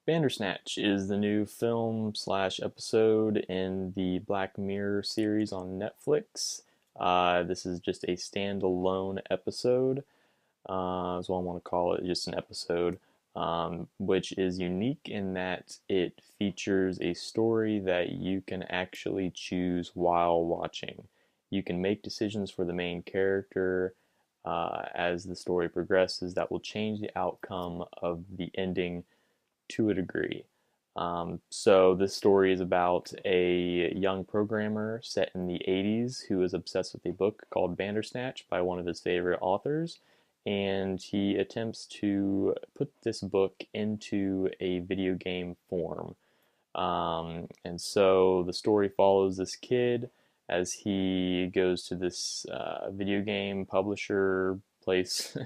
Bandersnatch is the new film slash episode in the Black Mirror series on Netflix. This is just a standalone episode, is what I want to call it, just an episode, which is unique in that it features a story that you can actually choose while watching. You can make decisions for the main character as the story progresses that will change the outcome of the ending to a degree. So this story is about a young programmer set in the 80s who is obsessed with a book called Bandersnatch by one of his favorite authors, and he attempts to put this book into a video game form. And so the story follows this kid as he goes to this video game publisher place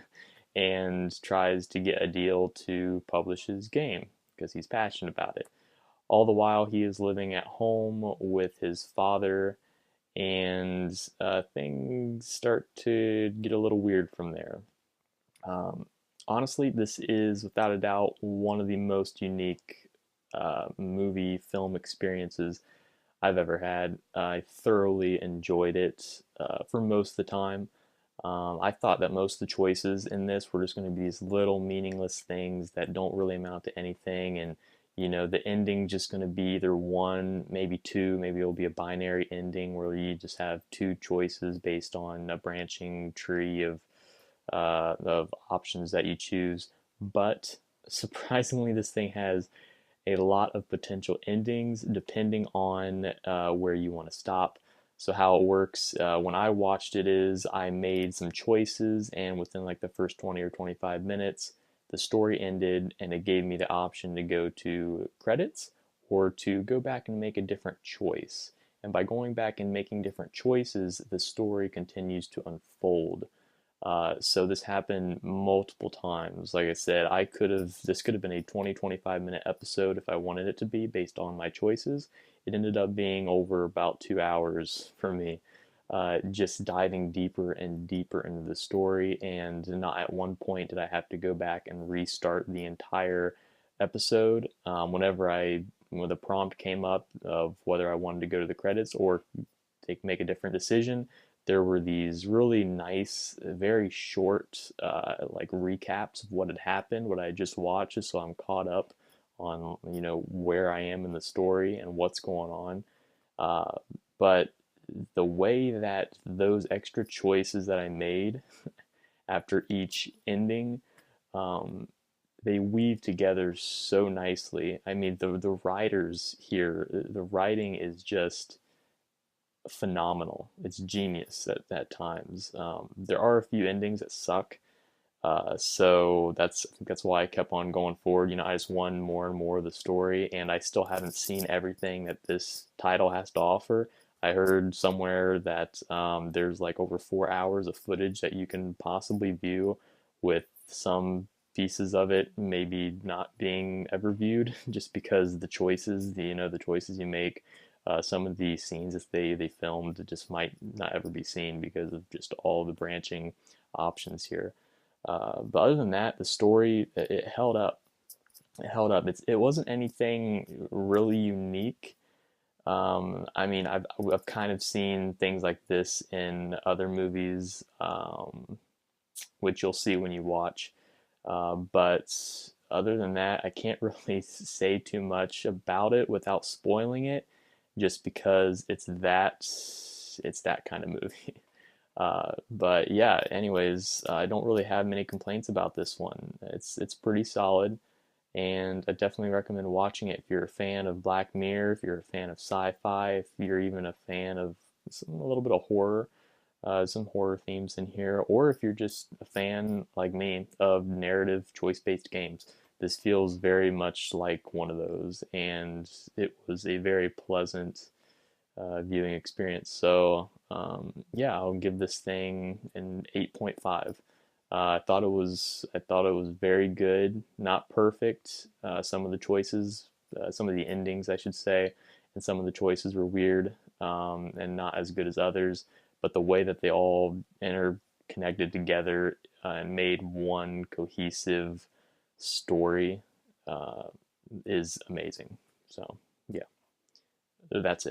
and tries to get a deal to publish his game because he's passionate about it. All the while, he is living at home with his father, and things start to get a little weird from there. Um, Honestly, this is without a doubt one of the most unique movie film experiences I've ever had. I thoroughly enjoyed it for most of the time. I thought that most of the choices in this were just going to be these little meaningless things that don't really amount to anything, and the ending just going to be either one, maybe two, maybe it'll be a binary ending where you just have two choices based on a branching tree of options that you choose. But surprisingly, this thing has a lot of potential endings depending on where you want to stop. So how it works when I watched it is I made some choices, and within like the first 20 or 25 minutes, the story ended, and it gave me the option to go to credits or to go back and make a different choice. And by going back and making different choices, the story continues to unfold. So this happened multiple times. Like I said, this could have been a 20-25 minute episode if I wanted it to be based on my choices. It ended up being over about 2 hours for me, just diving deeper and deeper into the story. And not at one point did I have to go back and restart the entire episode. When the prompt came up of whether I wanted to go to the credits or make a different decision, there were these really nice, very short, like recaps of what had happened, what I had just watched, just so I'm caught up on where I am in the story and what's going on. Uh, but the way that those extra choices that I made after each ending, um, they weave together so nicely. I mean, the writers here, the writing is just phenomenal. It's genius at times. There are a few endings that suck, so that's why I kept on going forward. I just won more and more of the story, and I still haven't seen everything that this title has to offer. I heard somewhere that there's like over 4 hours of footage that you can possibly view, with some pieces of it maybe not being ever viewed, just because the choices you make. Some of the scenes that they filmed just might not ever be seen because of just all the branching options here. But other than that, the story it held up. It held up. It wasn't anything really unique. I mean, I've kind of seen things like this in other movies, which you'll see when you watch. But other than that, I can't really say too much about it without spoiling it, just because it's that kind of movie. But yeah, anyways, I don't really have many complaints about this one. It's pretty solid, and I definitely recommend watching it if you're a fan of Black Mirror, if you're a fan of sci-fi, if you're even a fan of a little bit of horror, some horror themes in here, or if you're just a fan like me of narrative choice-based games. This feels very much like one of those, and it was a very pleasant viewing experience. So yeah, I'll give this thing an 8.5. I thought it was very good, not perfect. Some of the endings, I should say, and some of the choices were weird and not as good as others. But the way that they all interconnected together and made one cohesive story uh, is amazing. So yeah, that's it.